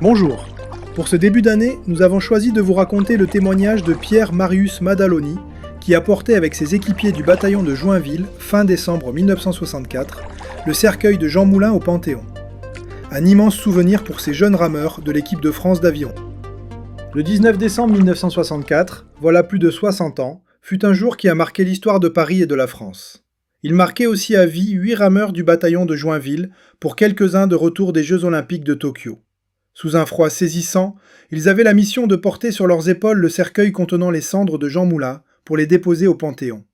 Bonjour. Pour ce début d'année, nous avons choisi de vous raconter le témoignage de Pierre Marius Madaloni, qui a porté avec ses équipiers du bataillon de Joinville, fin décembre 1964, le cercueil de Jean Moulin au Panthéon. Un immense souvenir pour ces jeunes rameurs de l'équipe de France d'aviron. Le 19 décembre 1964, voilà plus de 60 ans, fut un jour qui a marqué l'histoire de Paris et de la France. Il marquait aussi à vie 8 rameurs du bataillon de Joinville, pour quelques-uns de retour des Jeux Olympiques de Tokyo. Sous un froid saisissant, ils avaient la mission de porter sur leurs épaules le cercueil contenant les cendres de Jean Moulin pour les déposer au Panthéon.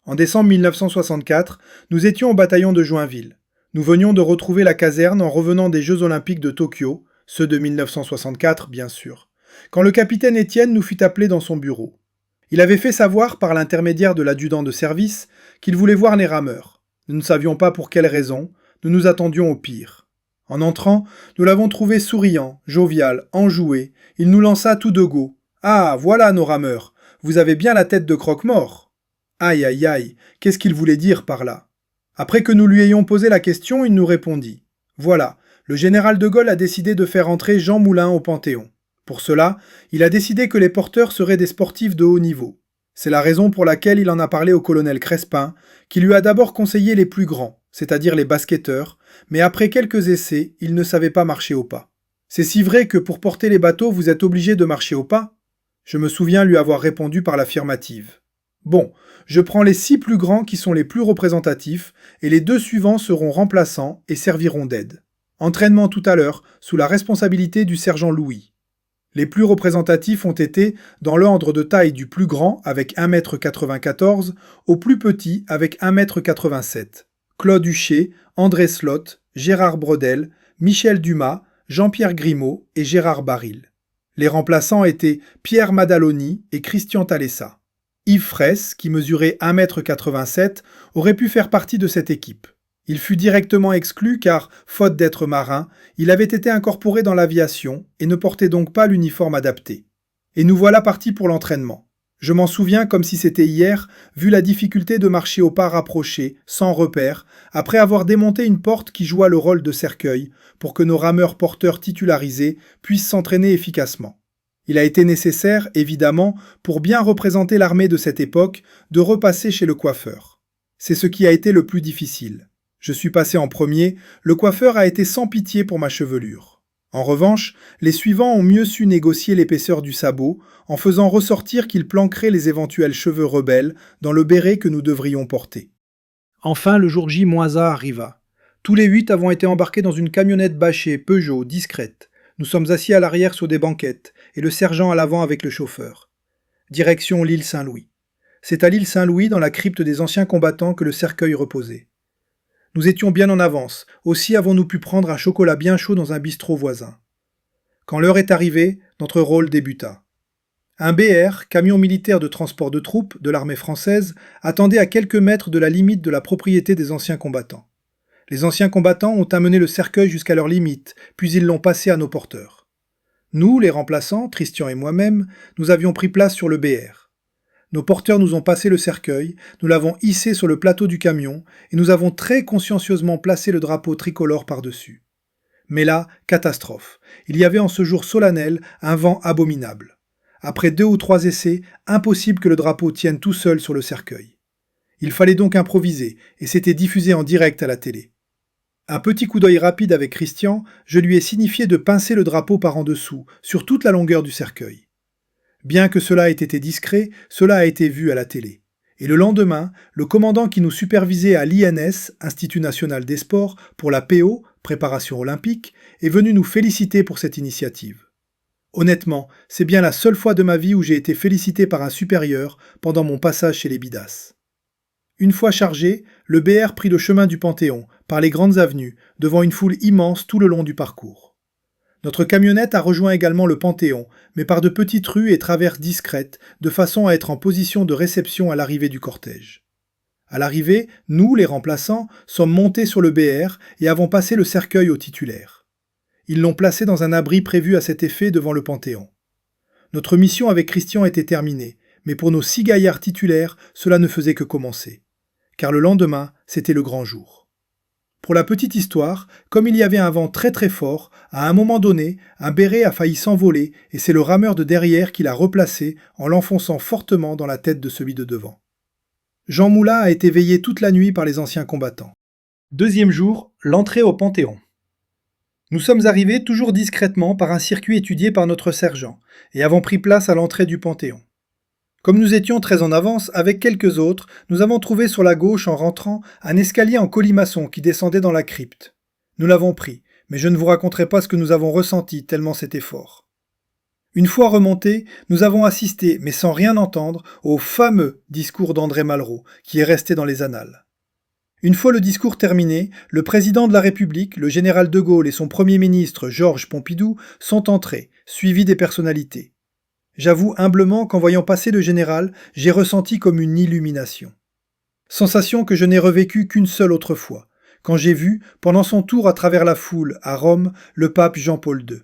En décembre 1964, nous étions au bataillon de Joinville. Nous venions de retrouver la caserne en revenant des Jeux Olympiques de Tokyo, ceux de 1964 bien sûr, quand le capitaine Étienne nous fut appelé dans son bureau. Il avait fait savoir par l'intermédiaire de l'adjudant de service qu'il voulait voir les rameurs. Nous ne savions pas pour quelle raison, nous nous attendions au pire. En entrant, nous l'avons trouvé souriant, jovial, enjoué. Il nous lança tout de go. « Ah, voilà nos rameurs. Vous avez bien la tête de croque-mort. » Aïe, aïe, aïe, qu'est-ce qu'il voulait dire par là? Après que nous lui ayons posé la question, il nous répondit. Voilà, le général de Gaulle a décidé de faire entrer Jean Moulin au Panthéon. Pour cela, il a décidé que les porteurs seraient des sportifs de haut niveau. C'est la raison pour laquelle il en a parlé au colonel Crespin, qui lui a d'abord conseillé les plus grands, c'est-à-dire les basketteurs, mais après quelques essais, il ne savait pas marcher au pas. C'est si vrai que pour porter les bateaux, vous êtes obligé de marcher au pas? Je me souviens lui avoir répondu par l'affirmative. Bon, je prends les 6 plus grands qui sont les plus représentatifs, et les 2 suivants seront remplaçants et serviront d'aide. Entraînement tout à l'heure, sous la responsabilité du sergent Louis. Les plus représentatifs ont été dans l'ordre de taille du plus grand avec 1,94 m au plus petit avec 1,87 m. Claude Huchet, André Slot, Gérard Brodel, Michel Dumas, Jean-Pierre Grimaud et Gérard Baril. Les remplaçants étaient Pierre Madaloni et Christian Talessa. Yves Fraisse, qui mesurait 1,87 m, aurait pu faire partie de cette équipe. Il fut directement exclu car, faute d'être marin, il avait été incorporé dans l'aviation et ne portait donc pas l'uniforme adapté. Et nous voilà partis pour l'entraînement. Je m'en souviens comme si c'était hier, vu la difficulté de marcher au pas rapproché, sans repère, après avoir démonté une porte qui joua le rôle de cercueil, pour que nos rameurs porteurs titularisés puissent s'entraîner efficacement. Il a été nécessaire, évidemment, pour bien représenter l'armée de cette époque, de repasser chez le coiffeur. C'est ce qui a été le plus difficile. Je suis passé en premier, le coiffeur a été sans pitié pour ma chevelure. En revanche, les suivants ont mieux su négocier l'épaisseur du sabot, en faisant ressortir qu'ils planqueraient les éventuels cheveux rebelles dans le béret que nous devrions porter. Enfin, le jour J-1 arriva. Tous les 8 avons été embarqués dans une camionnette bâchée, Peugeot, discrète. Nous sommes assis à l'arrière sur des banquettes, et le sergent à l'avant avec le chauffeur. Direction l'île Saint-Louis. C'est à l'île Saint-Louis, dans la crypte des anciens combattants, que le cercueil reposait. Nous étions bien en avance, aussi avons-nous pu prendre un chocolat bien chaud dans un bistrot voisin. Quand l'heure est arrivée, notre rôle débuta. Un BR, camion militaire de transport de troupes de l'armée française, attendait à quelques mètres de la limite de la propriété des anciens combattants. Les anciens combattants ont amené le cercueil jusqu'à leur limite, puis ils l'ont passé à nos porteurs. Nous, les remplaçants, Christian et moi-même, nous avions pris place sur le BR. Nos porteurs nous ont passé le cercueil, nous l'avons hissé sur le plateau du camion et nous avons très consciencieusement placé le drapeau tricolore par-dessus. Mais là, catastrophe. Il y avait en ce jour solennel un vent abominable. Après 2 ou 3 essais, impossible que le drapeau tienne tout seul sur le cercueil. Il fallait donc improviser et c'était diffusé en direct à la télé. Un petit coup d'œil rapide avec Christian, je lui ai signifié de pincer le drapeau par en dessous, sur toute la longueur du cercueil. Bien que cela ait été discret, cela a été vu à la télé. Et le lendemain, le commandant qui nous supervisait à l'INS, Institut National des Sports, pour la PO, Préparation Olympique, est venu nous féliciter pour cette initiative. Honnêtement, c'est bien la seule fois de ma vie où j'ai été félicité par un supérieur pendant mon passage chez les Bidas. Une fois chargé, le BR prit le chemin du Panthéon, par les grandes avenues, devant une foule immense tout le long du parcours. Notre camionnette a rejoint également le Panthéon, mais par de petites rues et traverses discrètes, de façon à être en position de réception à l'arrivée du cortège. À l'arrivée, nous, les remplaçants, sommes montés sur le BR et avons passé le cercueil au titulaire. Ils l'ont placé dans un abri prévu à cet effet devant le Panthéon. Notre mission avec Christian était terminée, mais pour nos 6 gaillards titulaires, cela ne faisait que commencer. Car le lendemain, c'était le grand jour. Pour la petite histoire, comme il y avait un vent très très fort, à un moment donné, un béret a failli s'envoler et c'est le rameur de derrière qui l'a replacé en l'enfonçant fortement dans la tête de celui de devant. Jean Moulin a été veillé toute la nuit par les anciens combattants. Deuxième jour, l'entrée au Panthéon. Nous sommes arrivés toujours discrètement par un circuit étudié par notre sergent et avons pris place à l'entrée du Panthéon. Comme nous étions très en avance, avec quelques autres, nous avons trouvé sur la gauche, en rentrant, un escalier en colimaçon qui descendait dans la crypte. Nous l'avons pris, mais je ne vous raconterai pas ce que nous avons ressenti tellement c'était fort. Une fois remontés, nous avons assisté, mais sans rien entendre, au fameux discours d'André Malraux, qui est resté dans les annales. Une fois le discours terminé, le président de la République, le général de Gaulle et son premier ministre Georges Pompidou sont entrés, suivis des personnalités. J'avoue humblement qu'en voyant passer le général, j'ai ressenti comme une illumination. Sensation que je n'ai revécue qu'une seule autre fois, quand j'ai vu, pendant son tour à travers la foule, à Rome, le pape Jean-Paul II.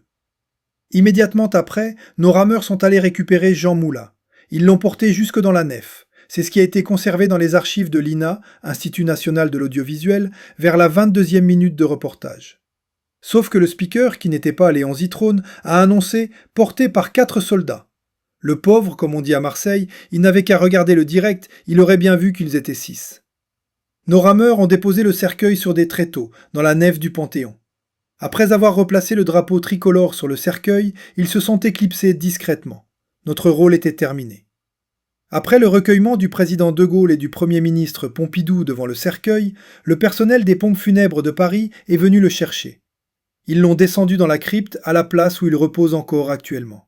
Immédiatement après, nos rameurs sont allés récupérer Jean Moulin. Ils l'ont porté jusque dans la nef. C'est ce qui a été conservé dans les archives de l'INA, Institut national de l'audiovisuel, vers la 22e minute de reportage. Sauf que le speaker, qui n'était pas Léon Zitrone, a annoncé « porté par 4 soldats ». Le pauvre, comme on dit à Marseille, il n'avait qu'à regarder le direct, il aurait bien vu qu'ils étaient 6. Nos rameurs ont déposé le cercueil sur des tréteaux, dans la nef du Panthéon. Après avoir replacé le drapeau tricolore sur le cercueil, ils se sont éclipsés discrètement. Notre rôle était terminé. Après le recueillement du président de Gaulle et du Premier ministre Pompidou devant le cercueil, le personnel des pompes funèbres de Paris est venu le chercher. Ils l'ont descendu dans la crypte à la place où il repose encore actuellement.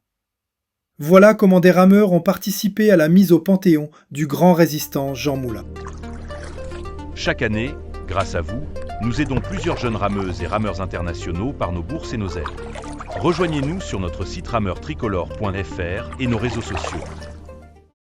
Voilà comment des rameurs ont participé à la mise au Panthéon du grand résistant Jean Moulin. Chaque année, grâce à vous, nous aidons plusieurs jeunes rameuses et rameurs internationaux par nos bourses et nos aides. Rejoignez-nous sur notre site rameurtricolore.fr et nos réseaux sociaux.